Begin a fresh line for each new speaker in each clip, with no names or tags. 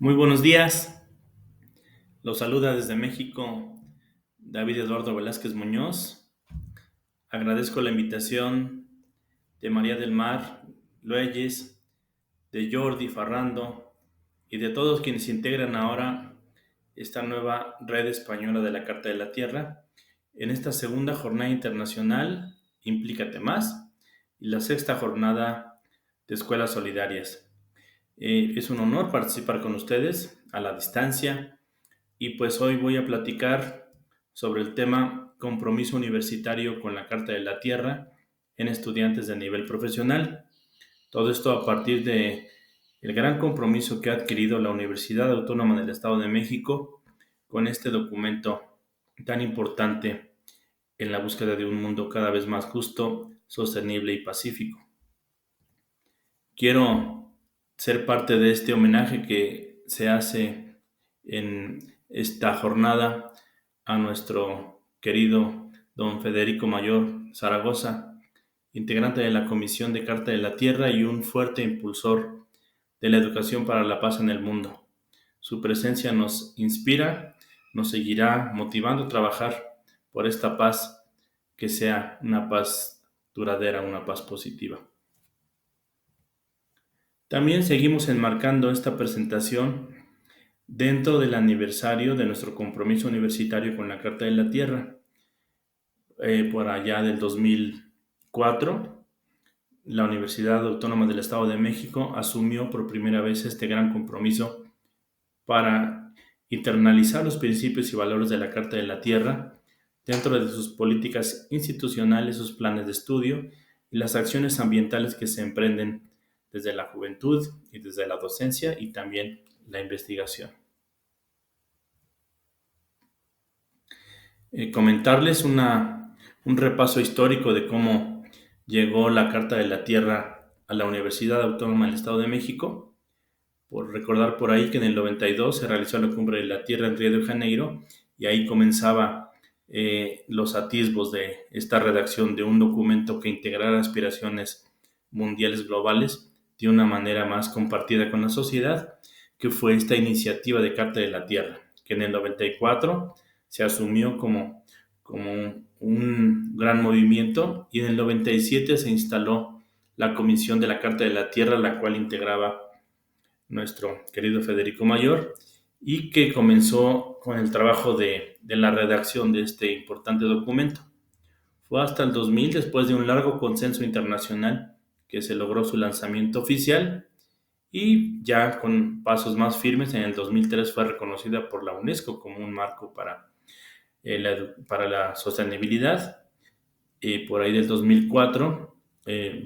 Muy buenos días, los saluda desde México David Eduardo Velázquez Muñoz. Agradezco la invitación de María del Mar Lueyes, de Jordi Farrando y de todos quienes integran ahora esta nueva red española de la Carta de la Tierra en esta segunda jornada internacional Implícate Más y la sexta jornada de Escuelas Solidarias. Es un honor participar con ustedes a la distancia. Y pues hoy voy a platicar sobre el tema compromiso universitario con la Carta de la Tierra en estudiantes de nivel profesional. Todo esto a partir de el gran compromiso que ha adquirido la Universidad Autónoma del Estado de México con este documento tan importante en la búsqueda de un mundo cada vez más justo, sostenible y pacífico. Quiero ser parte de este homenaje que se hace en esta jornada a nuestro querido don Federico Mayor Zaragoza, integrante de la Comisión de Carta de la Tierra y un fuerte impulsor de la educación para la paz en el mundo. Su presencia nos inspira, nos seguirá motivando a trabajar por esta paz que sea una paz duradera, una paz positiva. También seguimos enmarcando esta presentación dentro del aniversario de nuestro compromiso universitario con la Carta de la Tierra. Por allá del 2004, la Universidad Autónoma del Estado de México asumió por primera vez este gran compromiso para internalizar los principios y valores de la Carta de la Tierra dentro de sus políticas institucionales, sus planes de estudio y las acciones ambientales que se emprenden desde la juventud y desde la docencia y también la investigación. Comentarles un repaso histórico de cómo llegó la Carta de la Tierra a la Universidad Autónoma del Estado de México. Por recordar por ahí que en el 92 se realizó la Cumbre de la Tierra en Río de Janeiro y ahí comenzaba los atisbos de esta redacción de un documento que integrara aspiraciones mundiales globales de una manera más compartida con la sociedad, que fue esta iniciativa de Carta de la Tierra, que en el 94 se asumió como un gran movimiento y en el 97 se instaló la Comisión de la Carta de la Tierra, la cual integraba nuestro querido Federico Mayor, y que comenzó con el trabajo de la redacción de este importante documento. Fue hasta el 2000, después de un largo consenso internacional, que se logró su lanzamiento oficial y ya con pasos más firmes. En el 2003 fue reconocida por la UNESCO como un marco para la sostenibilidad. Por ahí del 2004,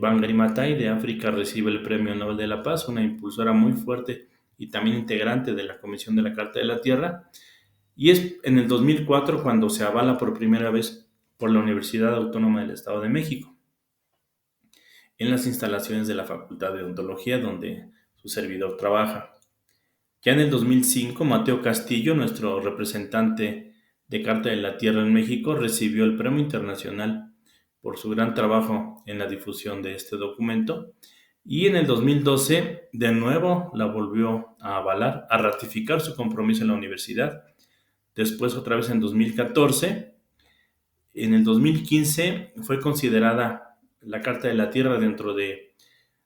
Wangari Maathai de África recibe el Premio Nobel de la Paz, una impulsora muy fuerte y también integrante de la Comisión de la Carta de la Tierra. Y es en el 2004 cuando se avala por primera vez por la Universidad Autónoma del Estado de México, en las instalaciones de la Facultad de Odontología, donde su servidor trabaja. Ya en el 2005, Mateo Castillo, nuestro representante de Carta de la Tierra en México, recibió el Premio Internacional por su gran trabajo en la difusión de este documento. Y en el 2012, de nuevo, la volvió a avalar, a ratificar su compromiso en la universidad. Después, otra vez en 2014. En el 2015 fue considerada la Carta de la Tierra dentro de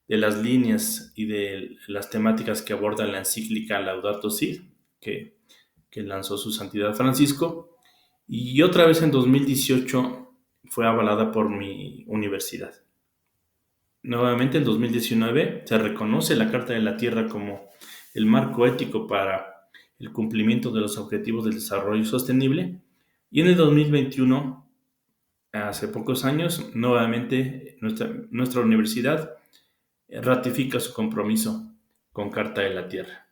las líneas y de las temáticas que aborda la encíclica Laudato Si, que lanzó su Santidad Francisco. Y otra vez en 2018 fue avalada por mi universidad. Nuevamente en 2019 se reconoce la Carta de la Tierra como el marco ético para el cumplimiento de los objetivos del desarrollo sostenible. Y en el 2021, hace pocos años, nuevamente nuestra universidad ratifica su compromiso con Carta de la Tierra.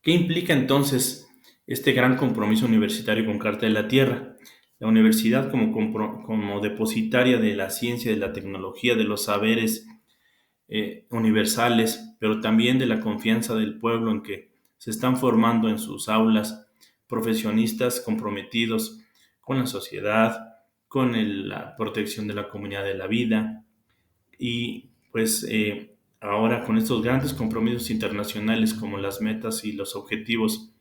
¿Qué implica entonces este gran compromiso universitario con Carta de la Tierra? La universidad como depositaria de la ciencia, de la tecnología, de los saberes universales, pero también de la confianza del pueblo en que se están formando en sus aulas profesionistas comprometidos con la sociedad, con la protección de la comunidad de la vida y pues ahora con estos grandes compromisos internacionales como las metas y los objetivos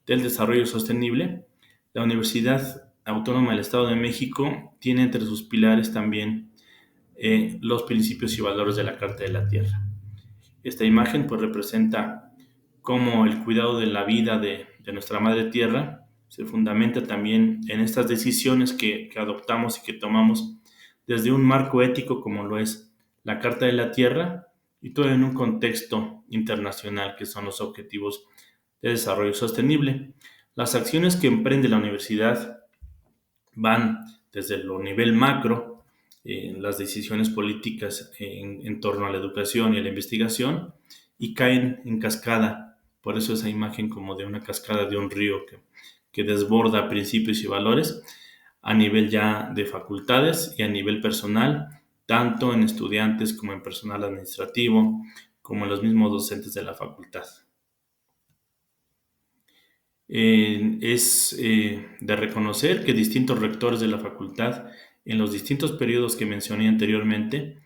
del desarrollo sostenible, la Universidad Autónoma del Estado de México tiene entre sus pilares también los principios y valores de la Carta de la Tierra. Esta imagen pues representa cómo el cuidado de la vida de nuestra madre tierra se fundamenta también en estas decisiones que adoptamos y que tomamos desde un marco ético como lo es la Carta de la Tierra y todo en un contexto internacional que son los objetivos de desarrollo sostenible. Las acciones que emprende la universidad van desde lo nivel macro, las decisiones políticas en torno a la educación y a la investigación, y caen en cascada. Por eso esa imagen como de una cascada de un río que desborda principios y valores a nivel ya de facultades y a nivel personal, tanto en estudiantes como en personal administrativo, como en los mismos docentes de la facultad. Es de reconocer que distintos rectores de la facultad, en los distintos periodos que mencioné anteriormente,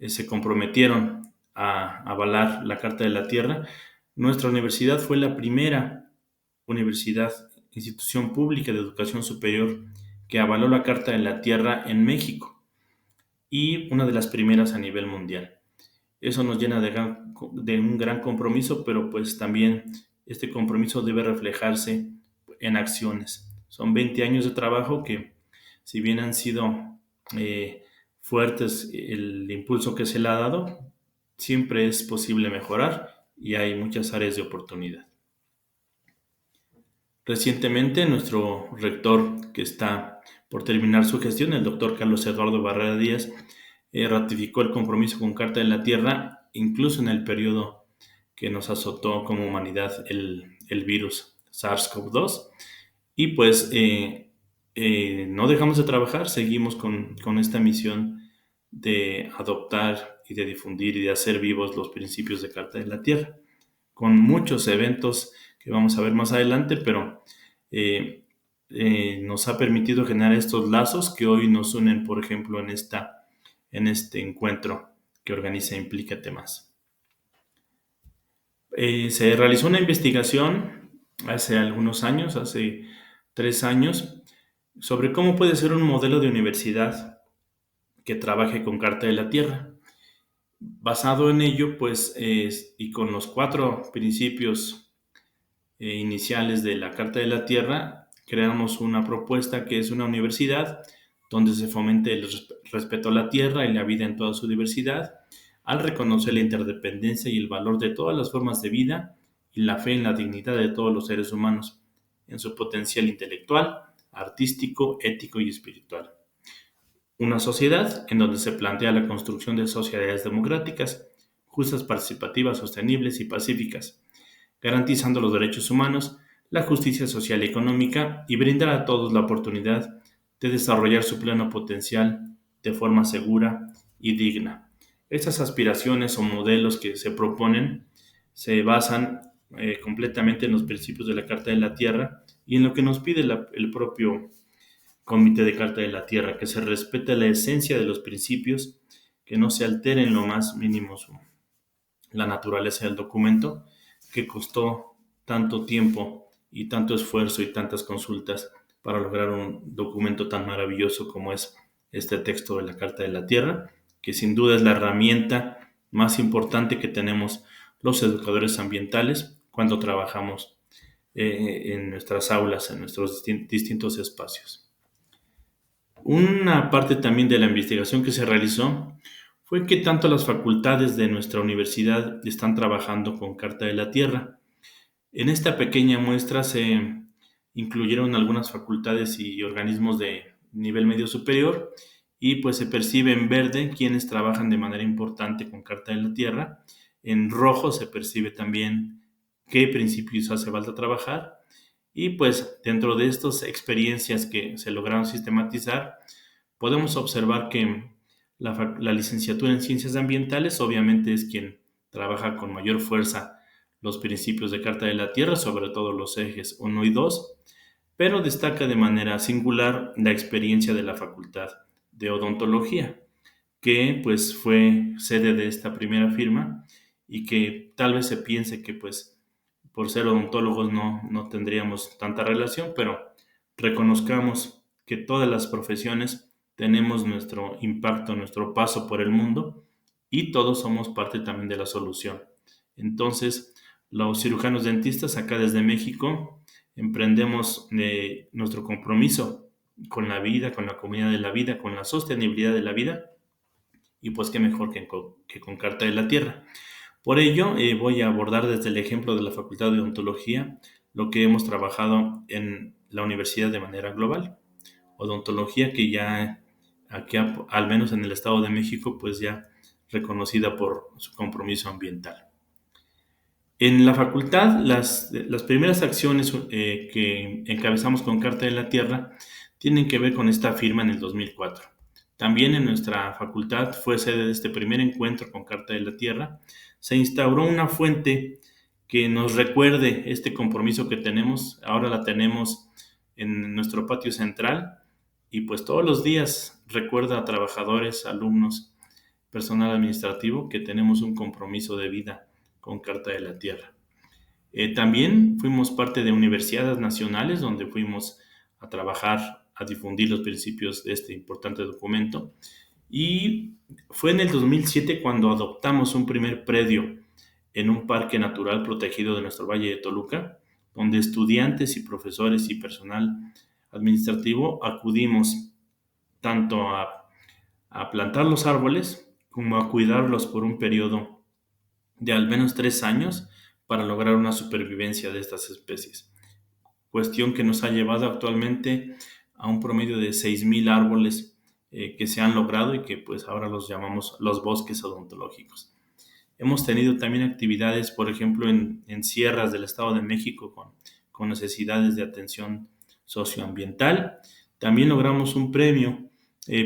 se comprometieron a avalar la Carta de la Tierra. Nuestra universidad fue la primera universidad, institución pública de educación superior que avaló la Carta de la Tierra en México y una de las primeras a nivel mundial. Eso nos llena de un gran compromiso, pero pues también este compromiso debe reflejarse en acciones. Son 20 años de trabajo que, si bien han sido fuertes el impulso que se le ha dado, siempre es posible mejorar y hay muchas áreas de oportunidad. Recientemente, nuestro rector, que está por terminar su gestión, el doctor Carlos Eduardo Barrera Díaz, ratificó el compromiso con Carta de la Tierra, incluso en el periodo que nos azotó como humanidad el virus SARS-CoV-2. Y pues no dejamos de trabajar, seguimos con esta misión de adoptar y de difundir y de hacer vivos los principios de Carta de la Tierra, con muchos eventos que vamos a ver más adelante, pero nos ha permitido generar estos lazos que hoy nos unen, por ejemplo, en este encuentro que organiza Implícate Más. Se realizó una investigación hace algunos años, hace 3 años, sobre cómo puede ser un modelo de universidad que trabaje con Carta de la Tierra. Basado en ello, pues, y con los 4 principios iniciales de la Carta de la Tierra, creamos una propuesta que es una universidad donde se fomente el respeto a la tierra y la vida en toda su diversidad, al reconocer la interdependencia y el valor de todas las formas de vida y la fe en la dignidad de todos los seres humanos, en su potencial intelectual, artístico, ético y espiritual. Una sociedad en donde se plantea la construcción de sociedades democráticas, justas, participativas, sostenibles y pacíficas, garantizando los derechos humanos, la justicia social y económica y brindar a todos la oportunidad de desarrollar su pleno potencial de forma segura y digna. Estas aspiraciones o modelos que se proponen se basan completamente en los principios de la Carta de la Tierra y en lo que nos pide el propio Comité de Carta de la Tierra, que se respete la esencia de los principios, que no se altere en lo más mínimo la naturaleza del documento, que costó tanto tiempo y tanto esfuerzo y tantas consultas para lograr un documento tan maravilloso como es este texto de la Carta de la Tierra, que sin duda es la herramienta más importante que tenemos los educadores ambientales cuando trabajamos en nuestras aulas, en nuestros distintos espacios. Una parte también de la investigación que se realizó fue que tanto las facultades de nuestra universidad están trabajando con Carta de la Tierra. En esta pequeña muestra se incluyeron algunas facultades y organismos de nivel medio superior y pues se percibe en verde quienes trabajan de manera importante con Carta de la Tierra. En rojo se percibe también qué principios hace falta trabajar y pues dentro de estas experiencias que se lograron sistematizar podemos observar que la licenciatura en ciencias ambientales obviamente es quien trabaja con mayor fuerza los principios de Carta de la Tierra, sobre todo los ejes 1 y 2, pero destaca de manera singular la experiencia de la Facultad de Odontología, que pues fue sede de esta primera firma y que tal vez se piense que pues por ser odontólogos no tendríamos tanta relación, pero reconozcamos que todas las profesiones tenemos nuestro impacto, nuestro paso por el mundo y todos somos parte también de la solución. Entonces, los cirujanos dentistas acá desde México emprendemos nuestro compromiso con la vida, con la comunidad de la vida, con la sostenibilidad de la vida y pues qué mejor que con Carta de la Tierra. Por ello, voy a abordar desde el ejemplo de la Facultad de Odontología lo que hemos trabajado en la universidad de manera global. Odontología que ya aquí, al menos en el Estado de México, pues ya reconocida por su compromiso ambiental. En la facultad, las primeras acciones que encabezamos con Carta de la Tierra tienen que ver con esta firma en el 2004. También en nuestra facultad fue sede de este primer encuentro con Carta de la Tierra. Se instauró una fuente que nos recuerde este compromiso que tenemos. Ahora la tenemos en nuestro patio central y pues todos los días recuerda a trabajadores, alumnos, personal administrativo que tenemos un compromiso de vida con Carta de la Tierra. También fuimos parte de universidades nacionales donde fuimos a trabajar, a difundir los principios de este importante documento. Y fue en el 2007 cuando adoptamos un primer predio en un parque natural protegido de nuestro Valle de Toluca, donde estudiantes y profesores y personal administrativo acudimos tanto a plantar los árboles como a cuidarlos por un periodo de al menos 3 años para lograr una supervivencia de estas especies. Cuestión que nos ha llevado actualmente a un promedio de 6,000 árboles que se han logrado y que pues ahora los llamamos los bosques odontológicos. Hemos tenido también actividades, por ejemplo, en sierras del Estado de México con necesidades de atención socioambiental. También logramos un premio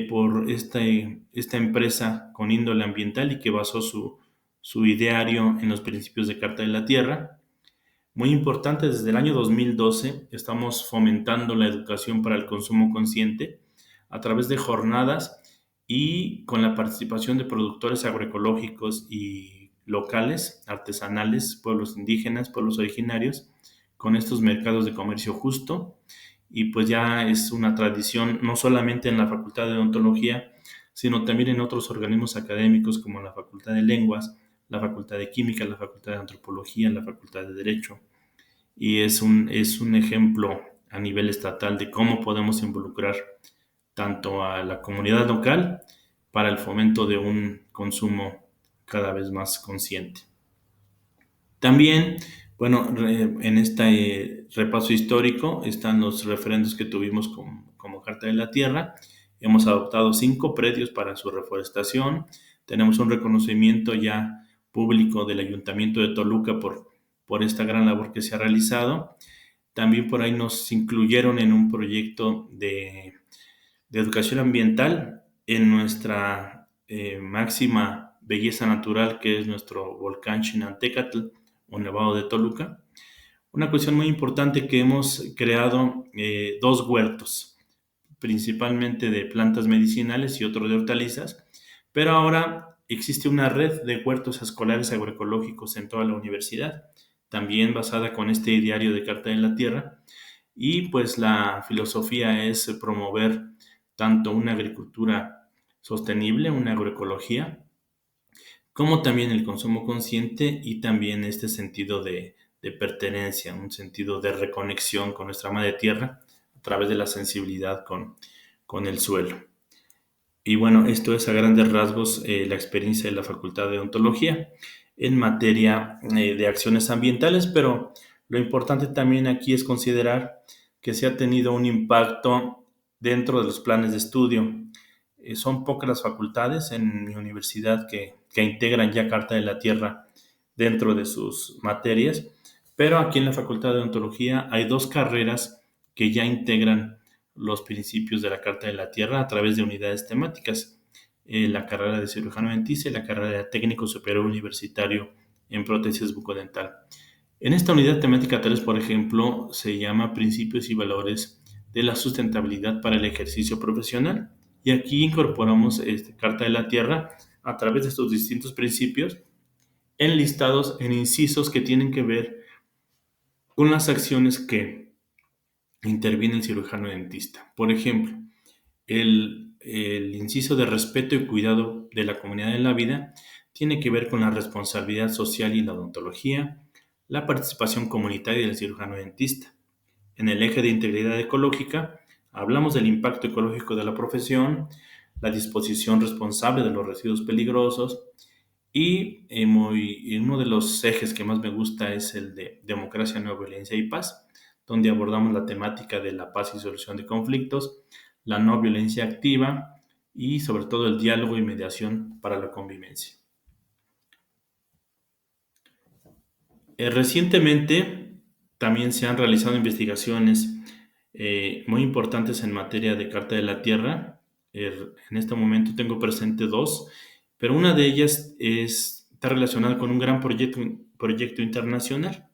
por esta empresa con índole ambiental y que basó su ideario en los principios de Carta de la Tierra. Muy importante, desde el año 2012 estamos fomentando la educación para el consumo consciente a través de jornadas y con la participación de productores agroecológicos y locales, artesanales, pueblos indígenas, pueblos originarios, con estos mercados de comercio justo. Y pues ya es una tradición no solamente en la Facultad de Odontología, sino también en otros organismos académicos como la Facultad de Lenguas, la Facultad de Química, la Facultad de Antropología, la Facultad de Derecho. Y es un ejemplo a nivel estatal de cómo podemos involucrar tanto a la comunidad local para el fomento de un consumo cada vez más consciente. También, bueno, en este repaso histórico están los referendos que tuvimos como Carta de la Tierra. Hemos adoptado 5 predios para su reforestación. Tenemos un reconocimiento ya público del Ayuntamiento de Toluca por esta gran labor que se ha realizado. También por ahí nos incluyeron en un proyecto de educación ambiental en nuestra máxima belleza natural, que es nuestro volcán Xinantecatl o Nevado de Toluca. Una cuestión muy importante que hemos creado 2 huertos, principalmente de plantas medicinales y otro de hortalizas, pero ahora existe una red de huertos escolares agroecológicos en toda la universidad, también basada con este ideario de Carta de la Tierra, y pues la filosofía es promover tanto una agricultura sostenible, una agroecología, como también el consumo consciente y también este sentido de pertenencia, un sentido de reconexión con nuestra madre tierra a través de la sensibilidad con el suelo. Y bueno, esto es a grandes rasgos la experiencia de la Facultad de Odontología en materia de acciones ambientales, pero lo importante también aquí es considerar que se ha tenido un impacto dentro de los planes de estudio. Son pocas las facultades en mi universidad que integran ya Carta de la Tierra dentro de sus materias, pero aquí en la Facultad de Odontología hay 2 carreras que ya integran los principios de la Carta de la Tierra a través de unidades temáticas. La carrera de cirujano dentista y la carrera de técnico superior universitario en prótesis bucodental. En esta unidad temática 3, por ejemplo, se llama Principios y Valores de la Sustentabilidad para el Ejercicio Profesional. Y aquí incorporamos Carta de la Tierra a través de estos distintos principios enlistados en incisos que tienen que ver con las acciones que interviene el cirujano dentista. Por ejemplo, el inciso de respeto y cuidado de la comunidad en la vida tiene que ver con la responsabilidad social y la odontología, la participación comunitaria del cirujano dentista. En el eje de integridad ecológica, hablamos del impacto ecológico de la profesión, la disposición responsable de los residuos peligrosos y uno de los ejes que más me gusta es el de democracia, no violencia y paz, donde abordamos la temática de la paz y solución de conflictos, la no violencia activa y sobre todo el diálogo y mediación para la convivencia. Recientemente también se han realizado investigaciones muy importantes en materia de Carta de la Tierra. En este momento tengo presente dos, pero una de ellas está relacionada con un gran proyecto internacional,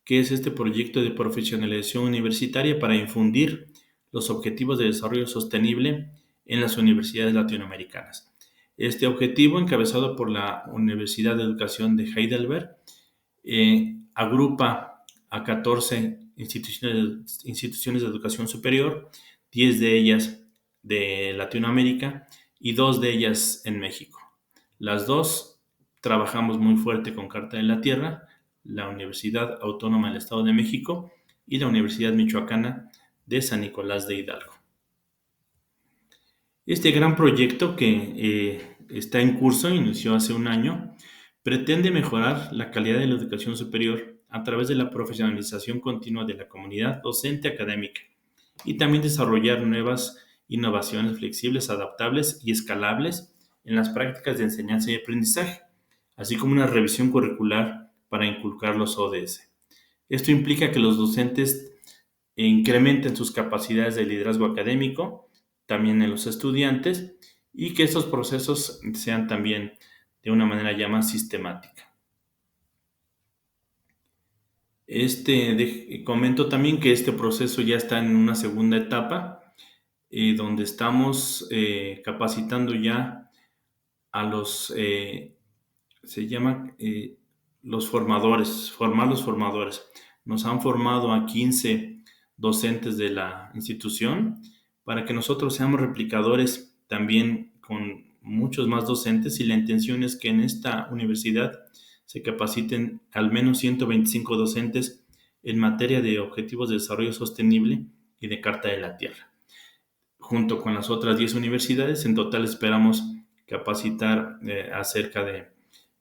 que es este proyecto de profesionalización universitaria para infundir los objetivos de desarrollo sostenible en las universidades latinoamericanas. Este objetivo, encabezado por la Universidad de Educación de Heidelberg, agrupa a 14 instituciones de educación superior, 10 de ellas de Latinoamérica y 2 de ellas en México. Las dos trabajamos muy fuerte con Carta de la Tierra, la Universidad Autónoma del Estado de México y la Universidad Michoacana de San Nicolás de Hidalgo. Este gran proyecto que está en curso, inició hace un año, pretende mejorar la calidad de la educación superior a través de la profesionalización continua de la comunidad docente académica y también desarrollar nuevas innovaciones flexibles, adaptables y escalables en las prácticas de enseñanza y aprendizaje, así como una revisión curricular para inculcar los ODS. Esto implica que los docentes incrementen sus capacidades de liderazgo académico, también en los estudiantes, y que estos procesos sean también de una manera ya más sistemática. Comento también que este proceso ya está en una segunda etapa, donde estamos capacitando ya a se llama los formadores, formar los formadores. Nos han formado a 15 docentes de la institución para que nosotros seamos replicadores también con muchos más docentes, y la intención es que en esta universidad se capaciten al menos 125 docentes en materia de objetivos de desarrollo sostenible y de Carta de la Tierra. Junto con las otras 10 universidades, en total esperamos capacitar a cerca de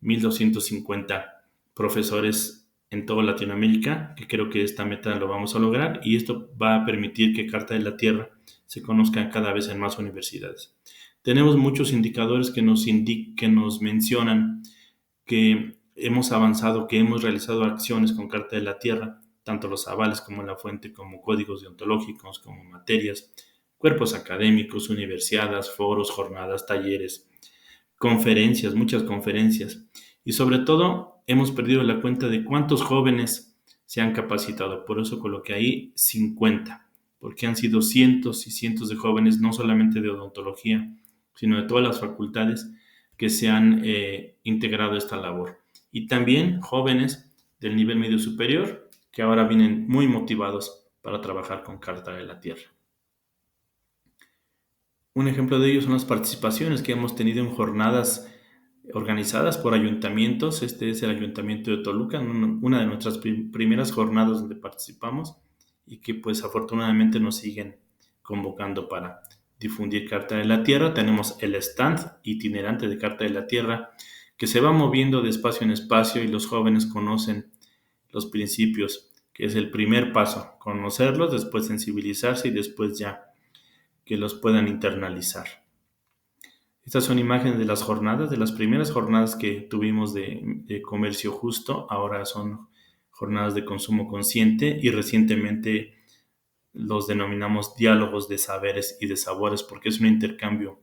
1,250 profesores en toda Latinoamérica, que creo que esta meta lo vamos a lograr, y esto va a permitir que Carta de la Tierra se conozca cada vez en más universidades. Tenemos muchos indicadores que nos mencionan que hemos avanzado, que hemos realizado acciones con Carta de la Tierra, tanto los avales como la fuente, como códigos deontológicos, como materias, cuerpos académicos, universidades, foros, jornadas, talleres, conferencias, muchas conferencias. Y sobre todo, hemos perdido la cuenta de cuántos jóvenes se han capacitado. Por eso coloqué ahí 50, porque han sido cientos y cientos de jóvenes, no solamente de odontología, sino de todas las facultades que se han integrado a esta labor. Y también jóvenes del nivel medio superior que ahora vienen muy motivados para trabajar con Carta de la Tierra. Un ejemplo de ello son las participaciones que hemos tenido en jornadas organizadas por ayuntamientos. Este es el Ayuntamiento de Toluca, una de nuestras primeras jornadas donde participamos, y que pues afortunadamente nos siguen convocando para difundir Carta de la Tierra. Tenemos el stand itinerante de Carta de la Tierra que se va moviendo de espacio en espacio, y los jóvenes conocen los principios, que es el primer paso, conocerlos, después sensibilizarse y después ya que los puedan internalizar. Estas son imágenes de las jornadas, de las primeras jornadas que tuvimos de comercio justo. Ahora son jornadas de consumo consciente, y recientemente los denominamos diálogos de saberes y de sabores, porque es un intercambio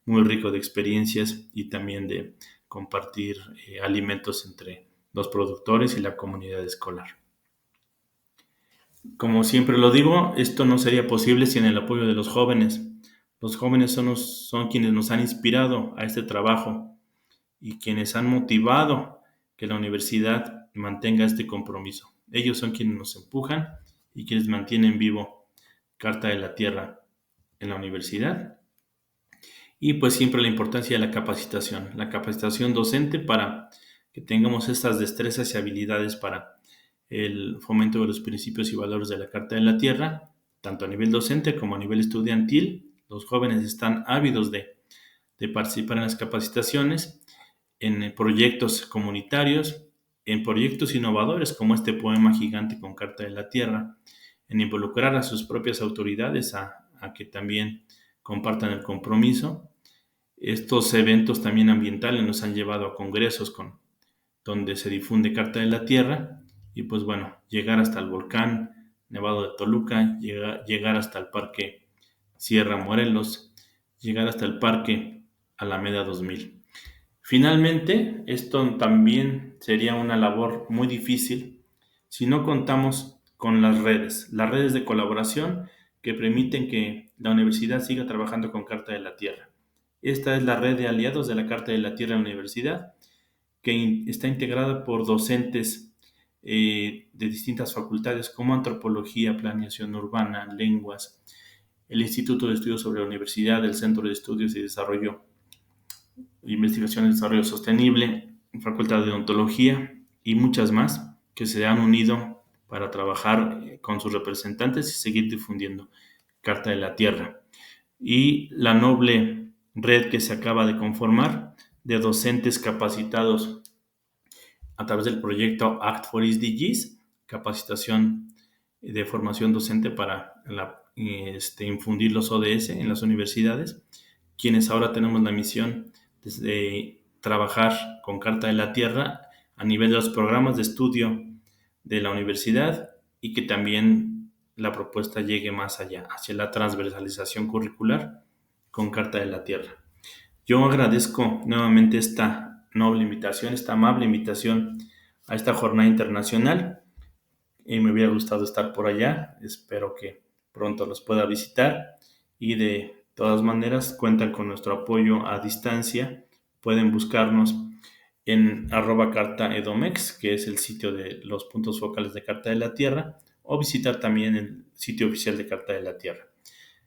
muy rico de experiencias y también de compartir alimentos entre los productores y la comunidad escolar. Como siempre lo digo, esto no sería posible sin el apoyo de los jóvenes, Los jóvenes son quienes nos han inspirado a este trabajo y quienes han motivado que la universidad mantenga este compromiso. Ellos son quienes nos empujan y quienes mantienen vivo Carta de la Tierra en la universidad. Y pues siempre la importancia de la capacitación docente para que tengamos estas destrezas y habilidades para el fomento de los principios y valores de la Carta de la Tierra, tanto a nivel docente como a nivel estudiantil. Los jóvenes están ávidos de participar en las capacitaciones, en proyectos comunitarios, en proyectos innovadores como este poema gigante con Carta de la Tierra, en involucrar a sus propias autoridades a que también compartan el compromiso. Estos eventos también ambientales nos han llevado a congresos donde se difunde Carta de la Tierra y pues bueno, llegar hasta el volcán Nevado de Toluca, llegar hasta el Parque Sierra Morelos, llegar hasta el Parque Alameda 2000. Finalmente, esto también sería una labor muy difícil si no contamos con las redes de colaboración que permiten que la universidad siga trabajando con Carta de la Tierra. Esta es la red de aliados de la Carta de la Tierra en la universidad, que está integrada por docentes de distintas facultades como antropología, planeación urbana, lenguas, el Instituto de Estudios sobre la Universidad, el Centro de Estudios y Desarrollo, Investigación y Desarrollo Sostenible, Facultad de Odontología y muchas más que se han unido para trabajar con sus representantes y seguir difundiendo Carta de la Tierra. Y la noble red que se acaba de conformar de docentes capacitados a través del proyecto Act for SDGs, capacitación de formación docente para infundir los ODS en las universidades, quienes ahora tenemos la misión de trabajar con Carta de la Tierra a nivel de los programas de estudio de la universidad y que también la propuesta llegue más allá, hacia la transversalización curricular con Carta de la Tierra. Yo agradezco nuevamente esta noble invitación, esta amable invitación a esta jornada internacional. Me hubiera gustado estar por allá, espero que pronto los pueda visitar y de todas maneras cuentan con nuestro apoyo a distancia. Pueden buscarnos en @cartaedomex, que es el sitio de los puntos focales de Carta de la Tierra, o visitar también el sitio oficial de Carta de la Tierra.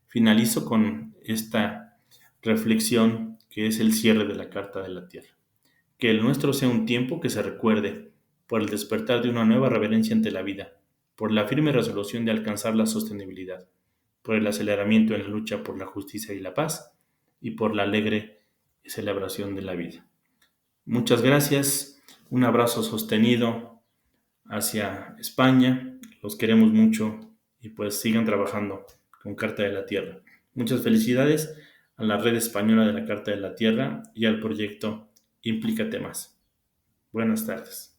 Finalizo con esta reflexión que es el cierre de la Carta de la Tierra. Que el nuestro sea un tiempo que se recuerde por el despertar de una nueva reverencia ante la vida, por la firme resolución de alcanzar la sostenibilidad, por el aceleramiento en la lucha por la justicia y la paz, y por la alegre celebración de la vida. Muchas gracias, un abrazo sostenido hacia España, los queremos mucho y pues sigan trabajando con Carta de la Tierra. Muchas felicidades a la red española de la Carta de la Tierra y al proyecto Implícate Más. Buenas tardes.